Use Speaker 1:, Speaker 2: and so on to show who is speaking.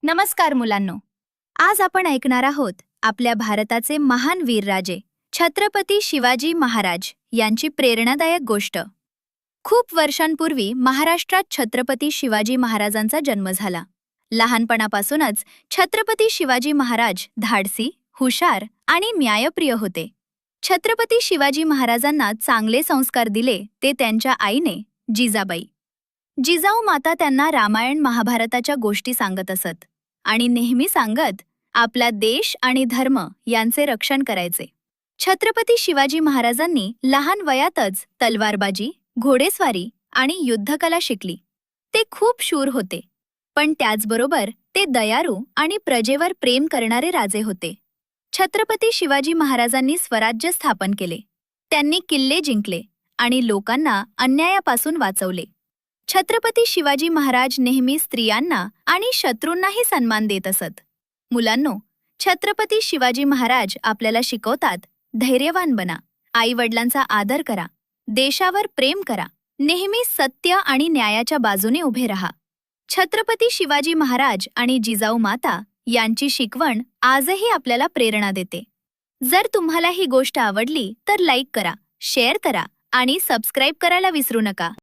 Speaker 1: नमस्कार मुलांनो. आज आपण ऐकणार आहोत आपल्या भारताचे महान वीरराजे छत्रपती शिवाजी महाराज यांची प्रेरणादायक गोष्ट. खूप वर्षांपूर्वी महाराष्ट्रात छत्रपती शिवाजी महाराजांचा जन्म झाला. लहानपणापासूनच छत्रपती शिवाजी महाराज धाडसी, हुशार आणि न्यायप्रिय होते. छत्रपती शिवाजी महाराजांना चांगले संस्कार दिले ते त्यांच्या आईने, जिजाबाई. जिजाऊ माता त्यांना रामायण महाभारताच्या गोष्टी सांगत असत आणि नेहमी सांगत आपला देश आणि धर्म यांचे रक्षण करायचे. छत्रपती शिवाजी महाराजांनी लहान वयातच तलवारबाजी, घोडेस्वारी आणि युद्धकला शिकली. ते खूप शूर होते, पण त्याचबरोबर ते दयाळू आणि प्रजेवर प्रेम करणारे राजे होते. छत्रपती शिवाजी महाराजांनी स्वराज्य स्थापन केले. त्यांनी किल्ले जिंकले आणि लोकांना अन्यायापासून वाचवले. छत्रपती शिवाजी महाराज नेहमी स्त्रियांना आणि शत्रूंनाही सन्मान देत असत. मुलांनो, छत्रपती शिवाजी महाराज आपल्याला शिकवतात, धैर्यवान बना, आई-वडिलांचा आदर करा, देशावर प्रेम करा, नेहमी सत्य आणि न्यायाच्या बाजूने उभे राहा. छत्रपती शिवाजी महाराज आणि जिजाऊ माता यांची शिकवण आजही आपल्याला प्रेरणा देते. जर तुम्हाला ही गोष्ट आवडली तर लाईक करा, शेअर करा आणि सबस्क्राईब करायला विसरू नका.